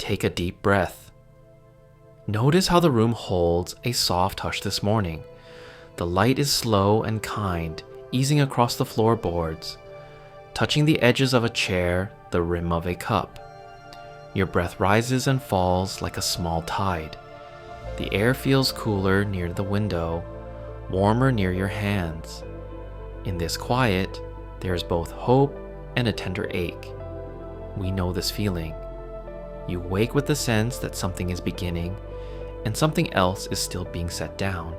Take a deep breath. Notice how the room holds a soft hush this morning. The light is slow and kind, easing across the floorboards, touching the edges of a chair, the rim of a cup. Your breath rises and falls like a small tide. The air feels cooler near the window, warmer near your hands. In this quiet, there is both hope and a tender ache. We know this feeling. You wake with the sense that something is beginning and something else is still being set down.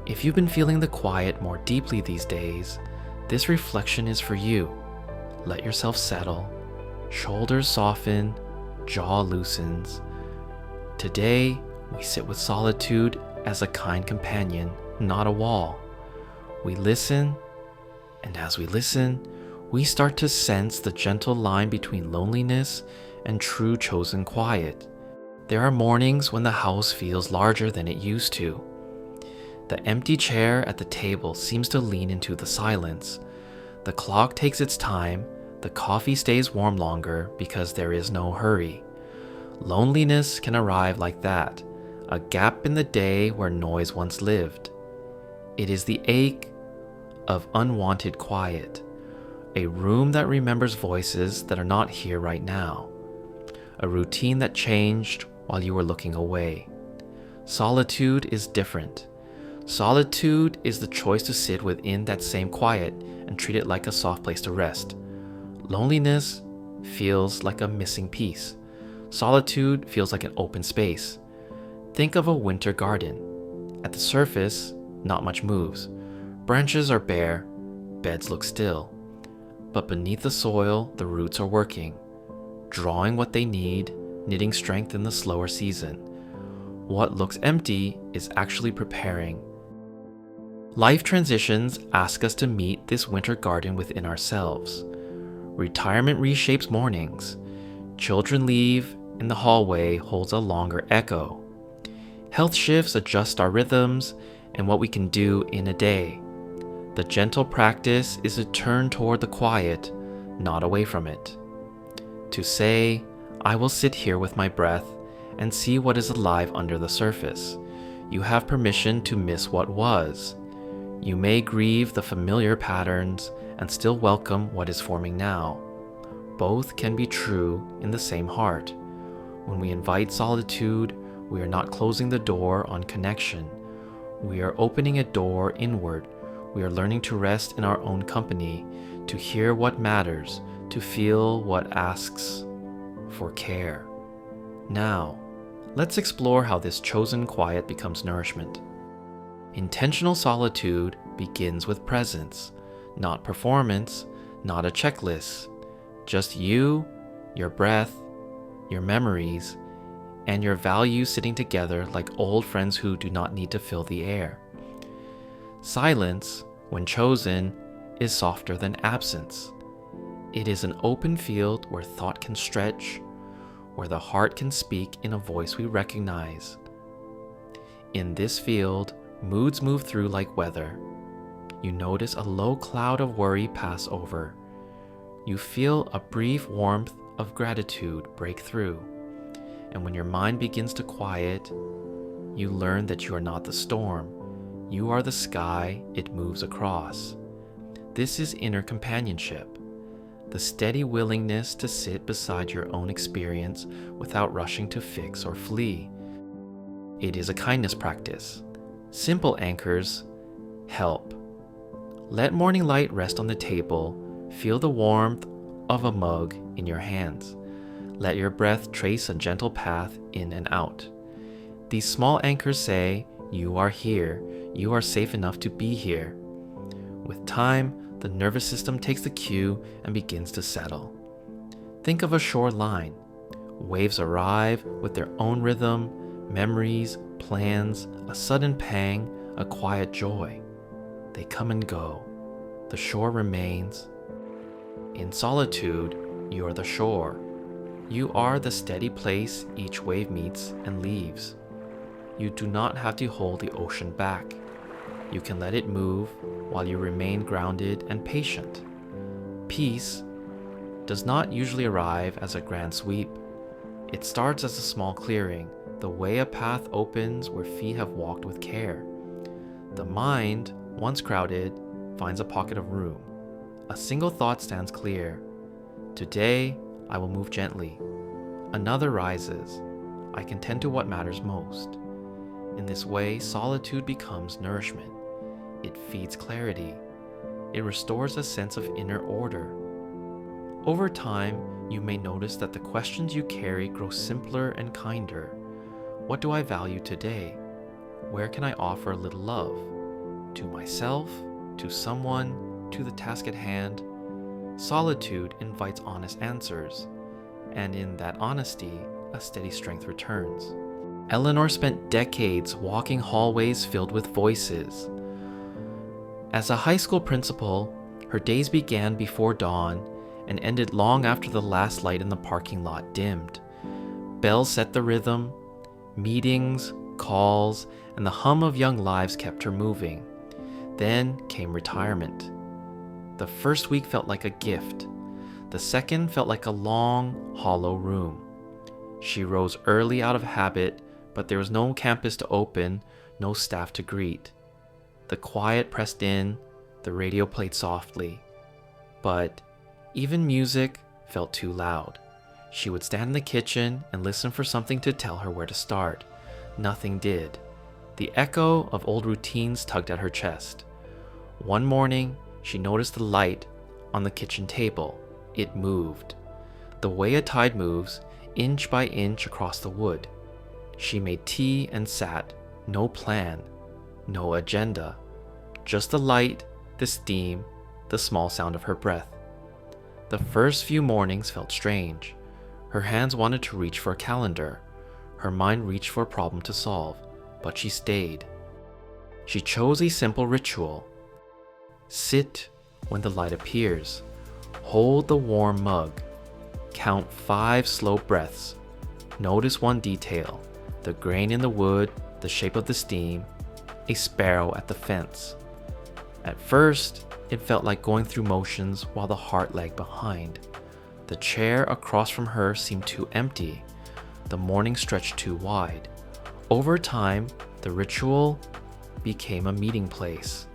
If you've been feeling the quiet more deeply these days, this reflection is for you. Let yourself settle, shoulders soften, jaw loosens. Today, we sit with solitude as a kind companion, not a wall. We listen, and as we listen, we start to sense the gentle line between loneliness and true chosen quiet. There are mornings when the house feels larger than it used to. The empty chair at the table seems to lean into the silence. The clock takes its time, the coffee stays warm longer because there is no hurry. Loneliness can arrive like that, a gap in the day where noise once lived. It is the ache of unwanted quiet, a room that remembers voices that are not here right now, a routine that changed while you were looking away. Solitude is different. Solitude is the choice to sit within that same quiet and treat it like a soft place to rest. Loneliness feels like a missing piece. Solitude feels like an open space. Think of a winter garden. At the surface, not much moves. Branches are bare, beds look still. But beneath the soil, the roots are working, drawing what they need, knitting strength in the slower season. What looks empty is actually preparing. Life transitions ask us to meet this winter garden within ourselves. Retirement reshapes mornings. Children leave, and the hallway holds a longer echo. Health shifts adjust our rhythms and what we can do in a day. The gentle practice is to turn toward the quiet, not away from it. To say, I will sit here with my breath and see what is alive under the surface. You have permission to miss what was. You may grieve the familiar patterns and still welcome what is forming now. Both can be true in the same heart. When we invite solitude, we are not closing the door on connection. We are opening a door inward. We are learning to rest in our own company, to hear what matters, to feel what asks for care. Now, let's explore how this chosen quiet becomes nourishment. Intentional solitude begins with presence, not performance, not a checklist. Just you, your breath, your memories, and your values sitting together like old friends who do not need to fill the air. Silence, when chosen, is softer than absence. It is an open field where thought can stretch, where the heart can speak in a voice we recognize. In this field, moods move through like weather. You notice a low cloud of worry pass over. You feel a brief warmth of gratitude break through. And when your mind begins to quiet, you learn that you are not the storm. You are the sky it moves across. This is inner companionship, the steady willingness to sit beside your own experience without rushing to fix or flee. It is a kindness practice. Simple anchors help. Let morning light rest on the table. Feel the warmth of a mug in your hands. Let your breath trace a gentle path in and out. These small anchors say, you are here. You are safe enough to be here. With time, the nervous system takes the cue and begins to settle. Think of a shore line. Waves arrive with their own rhythm, memories, plans, a sudden pang, a quiet joy. They come and go. The shore remains. In solitude, you are the shore. You are the steady place each wave meets and leaves. You do not have to hold the ocean back. You can let it move while you remain grounded and patient. Peace does not usually arrive as a grand sweep. It starts as a small clearing, the way a path opens where feet have walked with care. The mind, once crowded, finds a pocket of room. A single thought stands clear. Today, I will move gently. Another rises. I can tend to what matters most. In this way, solitude becomes nourishment. It feeds clarity. It restores a sense of inner order. Over time, you may notice that the questions you carry grow simpler and kinder. What do I value today? Where can I offer a little love? To myself, to someone, to the task at hand? Solitude invites honest answers, and in that honesty, a steady strength returns. Eleanor spent decades walking hallways filled with voices. As a high school principal, her days began before dawn and ended long after the last light in the parking lot dimmed. Bells set the rhythm. Meetings, calls, and the hum of young lives kept her moving. Then came retirement. The first week felt like a gift. The second felt like a long, hollow room. She rose early out of habit, but there was no campus to open, no staff to greet. The quiet pressed in, the radio played softly. But even music felt too loud. She would stand in the kitchen and listen for something to tell her where to start. Nothing did. The echo of old routines tugged at her chest. One morning, she noticed the light on the kitchen table. It moved. The way a tide moves, inch by inch across the wood. She made tea and sat. No plan, no agenda. Just the light, the steam, the small sound of her breath. The first few mornings felt strange. Her hands wanted to reach for a calendar. Her mind reached for a problem to solve, but she stayed. She chose a simple ritual. Sit when the light appears. Hold the warm mug. Count 5 slow breaths. Notice one detail: the grain in the wood, the shape of the steam, a sparrow at the fence. At first, it felt like going through motions while the heart lagged behind. The chair across from her seemed too empty. The morning stretched too wide. Over time, the ritual became a meeting place.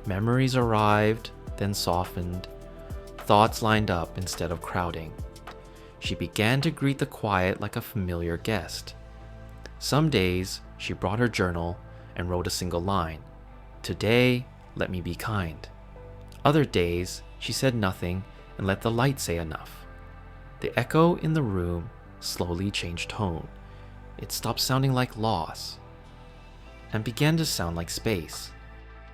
Memories arrived, then softened. Thoughts lined up instead of crowding. She began to greet the quiet like a familiar guest. Some days, she brought her journal and wrote a single line. Today, let me be kind. Other days, she said nothing and let the light say enough. The echo in the room slowly changed tone. It stopped sounding like loss and began to sound like space.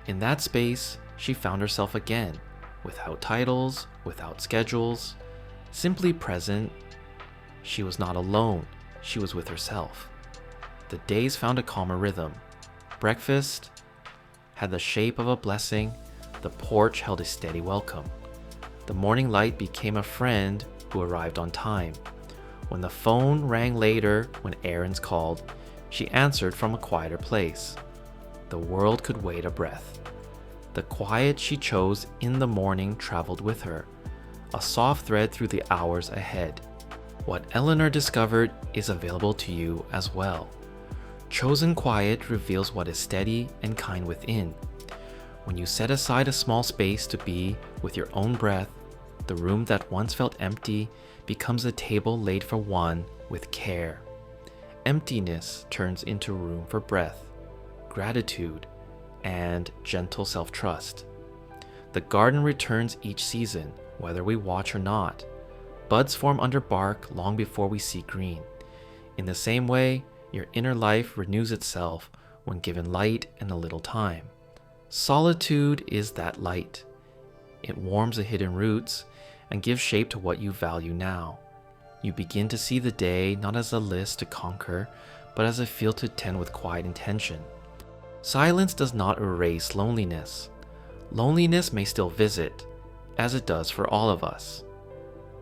In that space, she found herself again, without titles, without schedules, simply present. She was not alone, she was with herself. The days found a calmer rhythm. Breakfast had the shape of a blessing. The porch held a steady welcome. The morning light became a friend who arrived on time. When the phone rang later, when errands called, she answered from a quieter place. The world could wait a breath. The quiet she chose in the morning traveled with her, a soft thread through the hours ahead. What Eleanor discovered is available to you as well. Chosen quiet reveals what is steady and kind within. When you set aside a small space to be with your own breath, the room that once felt empty becomes a table laid for one with care. Emptiness turns into room for breath, gratitude, and gentle self-trust. The garden returns each season, whether we watch or not. Buds form under bark long before we see green. In the same way, your inner life renews itself when given light and a little time. Solitude is that light. It warms the hidden roots and gives shape to what you value now. You begin to see the day not as a list to conquer, but as a field to tend with quiet intention. Silence does not erase loneliness. Loneliness may still visit, as it does for all of us.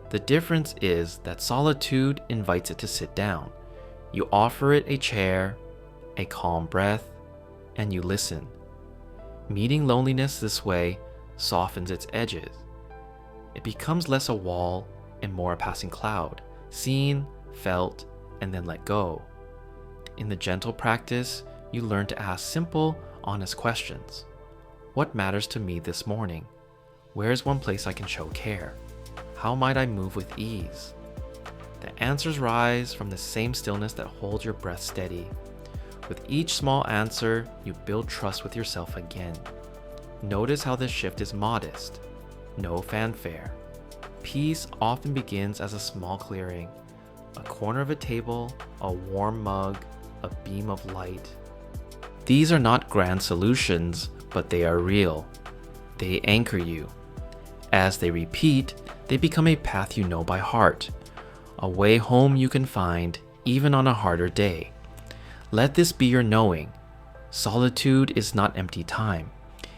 The difference is that solitude invites it to sit down. You offer it a chair, a calm breath, and you listen. Meeting loneliness this way softens its edges. It becomes less a wall and more a passing cloud, seen, felt, and then let go. In the gentle practice, you learn to ask simple, honest questions. What matters to me this morning? Where is one place I can show care? How might I move with ease? The answers rise from the same stillness that holds your breath steady. With each small answer, you build trust with yourself again. Notice how this shift is modest, no fanfare. Peace often begins as a small clearing, a corner of a table, a warm mug, a beam of light. These are not grand solutions, but they are real. They anchor you. As they repeat, they become a path you know by heart, a way home you can find even on a harder day. Let this be your knowing. Solitude is not empty time.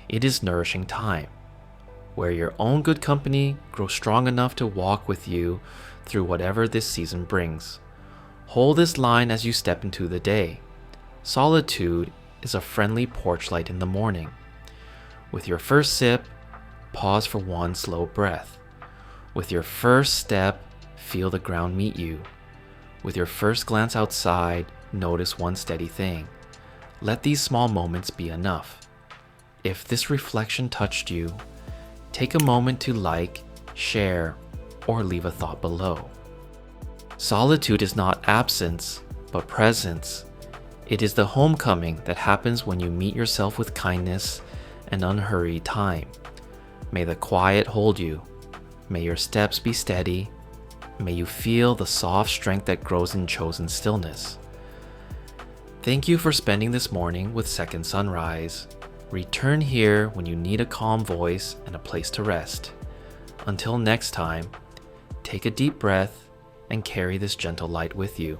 It is nourishing time, where your own good company grows strong enough to walk with you through whatever this season brings. Hold this line as you step into the day. Solitude is a friendly porch light in the morning. With your first sip, pause for one slow breath. With your first step, feel the ground meet you. With your first glance outside, notice one steady thing. Let these small moments be enough. If this reflection touched you, take a moment to like, share, or leave a thought below. Solitude is not absence, but presence. It is the homecoming that happens when you meet yourself with kindness and unhurried time. May the quiet hold you. May your steps be steady. May you feel the soft strength that grows in chosen stillness. Thank you for spending this morning with Second Sunrise. Return here when you need a calm voice and a place to rest. Until next time, take a deep breath and carry this gentle light with you.